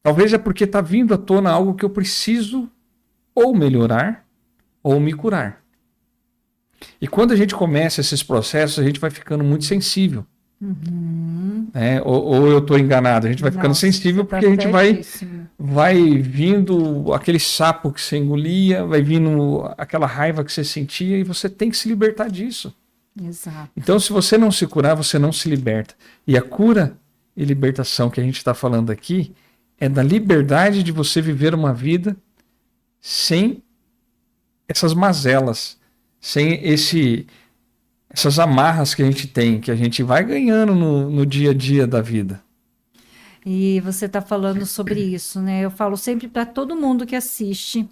Talvez é porque está vindo à tona algo que eu preciso ou melhorar ou me curar. E quando a gente começa esses processos, a gente vai ficando muito sensível. Né? Ou eu estou enganado, a gente vai ficando sensível porque a gente vai vindo aquele sapo que você engolia, vai vindo aquela raiva que você sentia e você tem que se libertar disso. Exato. Então, se você não se curar, você não se liberta. E a cura e libertação que a gente está falando aqui é da liberdade de você viver uma vida sem essas mazelas, sem essas amarras que a gente tem, que a gente vai ganhando no dia a dia da vida. E você está falando sobre isso, né? Eu falo sempre para todo mundo que assiste,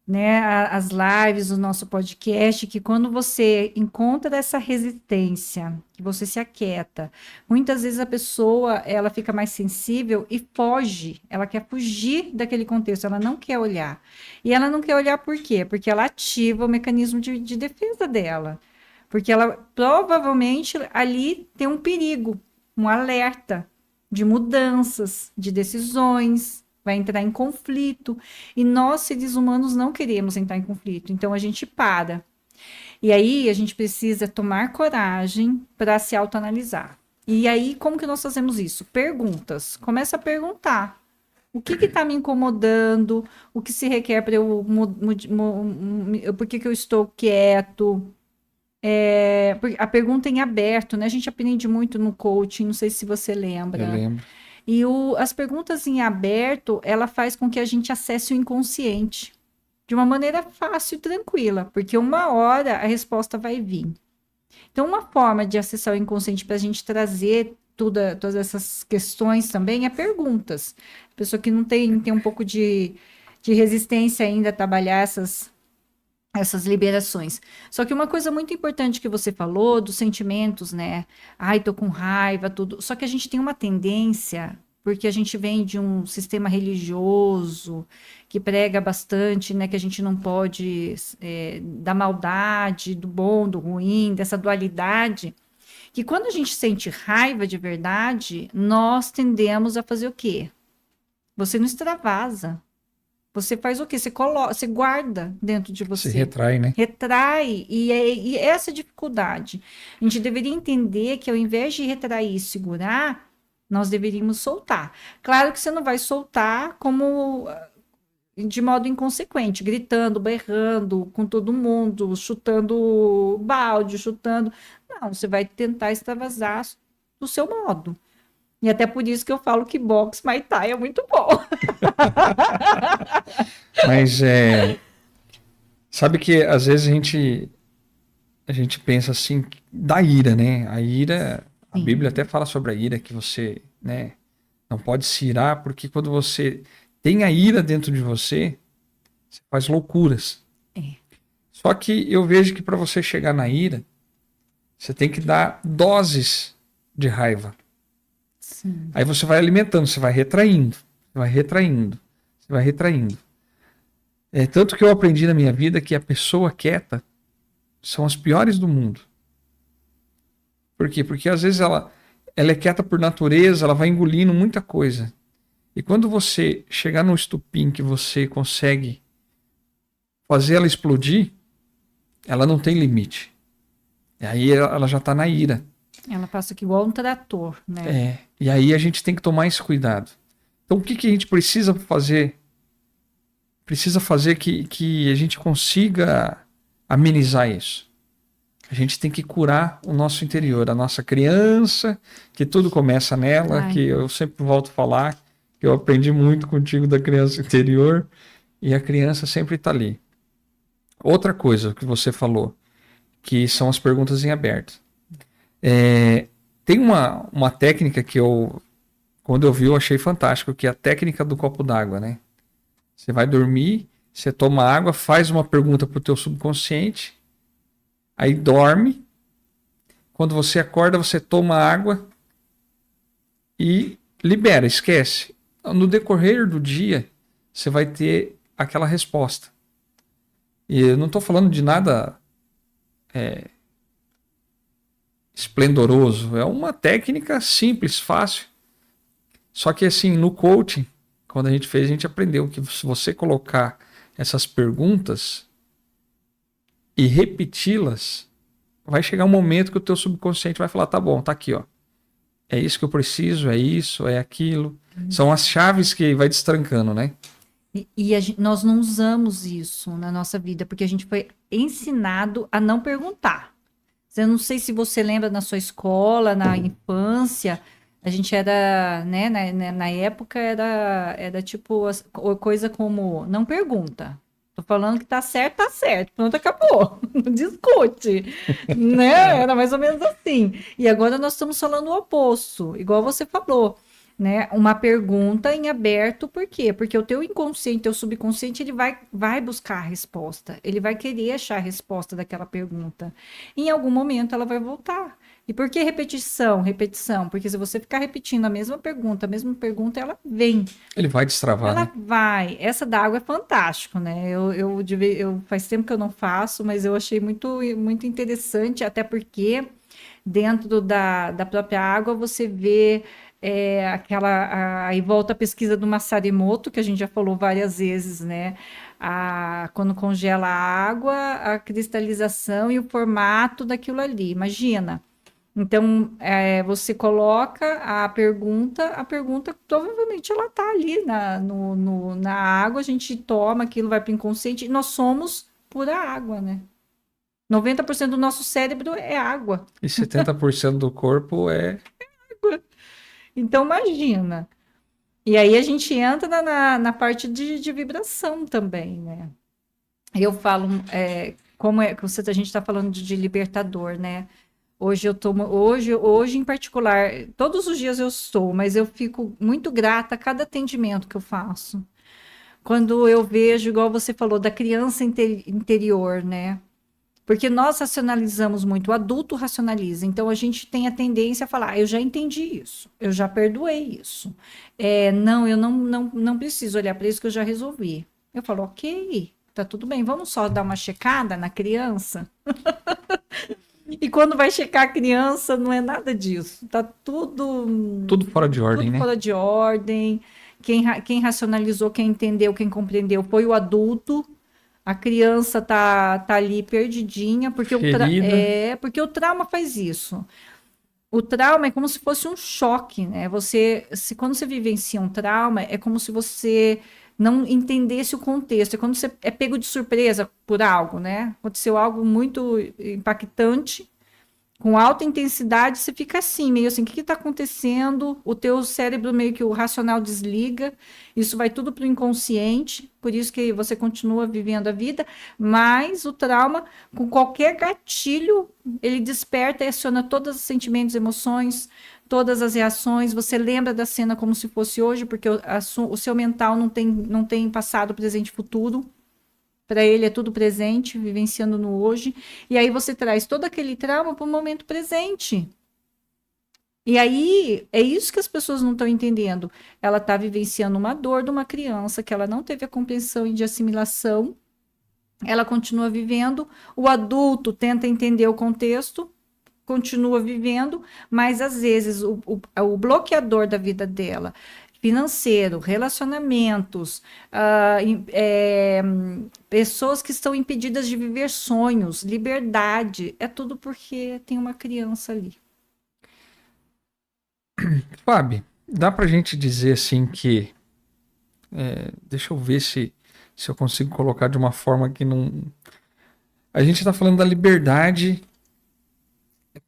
né, as lives, o nosso podcast, que quando você encontra essa resistência, que você se aquieta, muitas vezes a pessoa, ela fica mais sensível e foge, ela quer fugir daquele contexto, ela não quer olhar. E ela não quer olhar por quê? Porque ela ativa o mecanismo de defesa dela. Porque ela provavelmente ali tem um perigo, um alerta de mudanças, de decisões, vai entrar em conflito. E nós, seres humanos, não queremos entrar em conflito. Então, a gente para. E aí, a gente precisa tomar coragem para se autoanalisar. E aí, como que nós fazemos isso? Perguntas. Começa a perguntar. O que está me incomodando? O que se requer para eu... Por que eu estou quieto? A pergunta em aberto, né? A gente aprende muito no coaching, não sei se você lembra. Eu lembro. E as perguntas em aberto, ela faz com que a gente acesse o inconsciente de uma maneira fácil e tranquila, porque uma hora a resposta vai vir. Então, uma forma de acessar o inconsciente para a gente trazer todas essas questões também é perguntas. A pessoa que não tem um pouco de resistência ainda a trabalhar essas liberações. Só que uma coisa muito importante que você falou dos sentimentos, né? Ai, tô com raiva, tudo. Só que a gente tem uma tendência, porque a gente vem de um sistema religioso que prega bastante, né? Que a gente não pode da maldade, do bom, do ruim, dessa dualidade. Que quando a gente sente raiva de verdade, nós tendemos a fazer o quê? Você não extravasa. Você faz o quê? Você guarda dentro de você. Se retrai, né? Retrai. E essa dificuldade. A gente deveria entender que ao invés de retrair e segurar, nós deveríamos soltar. Claro que você não vai soltar como de modo inconsequente, gritando, berrando com todo mundo, chutando balde, chutando. Não, você vai tentar extravasar do seu modo. E até por isso que eu falo que boxe Muay Thai é muito bom. Mas sabe que às vezes a gente pensa assim da ira, né? A ira, a Bíblia até fala sobre a ira, que você, né, não pode se irar, porque quando você tem a ira dentro de você, você faz loucuras. Só que eu vejo que para você chegar na ira, você tem que dar doses de raiva. Sim. Aí você vai alimentando, você vai retraindo, você vai retraindo, você vai retraindo. Tanto que eu aprendi na minha vida que a pessoa quieta são as piores do mundo. Por quê? Porque às vezes ela é quieta por natureza, ela vai engolindo muita coisa. E quando você chegar num estupim que você consegue fazer ela explodir, ela não tem limite. E aí ela já está na ira. Ela passa aqui igual um trator, né? E aí a gente tem que tomar esse cuidado. Então o que a gente precisa fazer? Precisa fazer que a gente consiga amenizar isso. A gente tem que curar o nosso interior, a nossa criança, que tudo começa nela, que eu sempre volto a falar, que eu aprendi muito contigo da criança interior, e a criança sempre está ali. Outra coisa que você falou, que são as perguntas em aberto. Tem uma técnica que quando eu vi, eu achei fantástico, que é a técnica do copo d'água, né? Você vai dormir, você toma água, faz uma pergunta para o teu subconsciente, aí dorme. Quando você acorda, você toma água e libera, esquece. No decorrer do dia, você vai ter aquela resposta. E eu não estou falando de nada esplendoroso. É uma técnica simples, fácil. Só que assim, no coaching, quando a gente fez, a gente aprendeu que se você colocar essas perguntas e repeti-las, vai chegar um momento que o teu subconsciente vai falar, tá bom, tá aqui, ó. É isso que eu preciso, é isso, é aquilo. São as chaves que vai destrancando, né? Nós não usamos isso na nossa vida, porque a gente foi ensinado a não perguntar. Eu não sei se você lembra na sua escola, na infância, a gente era, né, na época era tipo coisa como, não pergunta. Tô falando que tá certo, pronto, acabou. Não discute, né? Era mais ou menos assim. E agora nós estamos falando o oposto, igual você falou, né? Uma pergunta em aberto, por quê? Porque o teu inconsciente, teu subconsciente, ele vai buscar a resposta. Ele vai querer achar a resposta daquela pergunta. Em algum momento ela vai voltar. E por que repetição? Repetição. Porque se você ficar repetindo a mesma pergunta, ela vem. Ele vai destravar, Ela né? vai. Essa da água é fantástico, né? Eu faz tempo que eu não faço, mas eu achei muito interessante, até porque dentro da própria água você vê aí volta a pesquisa do Massaremoto, que a gente já falou várias vezes, né? Quando congela a água, a cristalização e o formato daquilo ali. Imagina. Então, você coloca a pergunta provavelmente ela está ali na água, a gente toma, aquilo vai para o inconsciente, e nós somos pura água, né? 90% do nosso cérebro é água. E 70% do corpo é... Então, imagina. E aí a gente entra na parte de vibração também, né? Eu falo, como é que a gente está falando de libertador, né? Hoje em particular, todos os dias eu estou, mas eu fico muito grata a cada atendimento que eu faço. Quando eu vejo, igual você falou, da criança interior, né? Porque nós racionalizamos muito, o adulto racionaliza, então a gente tem a tendência a falar, eu já entendi isso, eu já perdoei isso. Não, eu não preciso olhar para isso que eu já resolvi. Eu falo, ok, tá tudo bem, vamos só dar uma checada na criança? E quando vai checar a criança, não é nada disso. Tá tudo fora de ordem, tudo né? fora de ordem. Quem racionalizou, quem entendeu, quem compreendeu foi o adulto. A criança tá ali perdidinha, porque Ferida. porque o trauma faz isso. O trauma é como se fosse um choque, né? Quando você vivencia um trauma, é como se você não entendesse o contexto. É quando você é pego de surpresa por algo, né? Aconteceu algo muito impactante, com alta intensidade, você fica assim, meio assim, o que está acontecendo? O teu cérebro meio que o racional desliga, isso vai tudo para o inconsciente, por isso que você continua vivendo a vida, mas o trauma, com qualquer gatilho, ele desperta e aciona todos os sentimentos, emoções, todas as reações, você lembra da cena como se fosse hoje, porque o seu mental não tem passado, presente e futuro. Para ele é tudo presente, vivenciando no hoje. E aí você traz todo aquele trauma para o momento presente. E aí é isso que as pessoas não estão entendendo. Ela está vivenciando uma dor de uma criança que ela não teve a compreensão e de assimilação. Ela continua vivendo. O adulto tenta entender o contexto, continua vivendo, mas às vezes o bloqueador da vida dela, financeiro, relacionamentos, pessoas que estão impedidas de viver sonhos, liberdade, é tudo porque tem uma criança ali. Fábio, dá pra gente dizer assim que... deixa eu ver se eu consigo colocar de uma forma que não... A gente tá falando da liberdade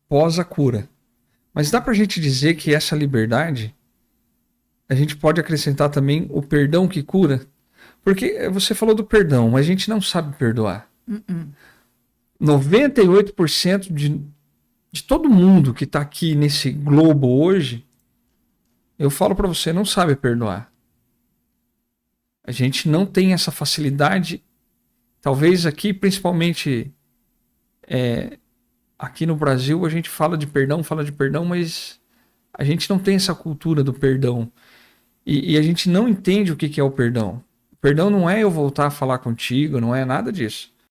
pós a cura. Mas dá pra gente dizer que essa liberdade, a gente pode acrescentar também o perdão que cura? Porque você falou do perdão, mas a gente não sabe perdoar. 98% de todo mundo que está aqui nesse globo hoje, eu falo para você, não sabe perdoar. A gente não tem essa facilidade, talvez aqui, principalmente aqui no Brasil, a gente fala de perdão, mas a gente não tem essa cultura do perdão. E a gente não entende o que é o perdão. O perdão não é eu voltar a falar contigo, não é nada disso.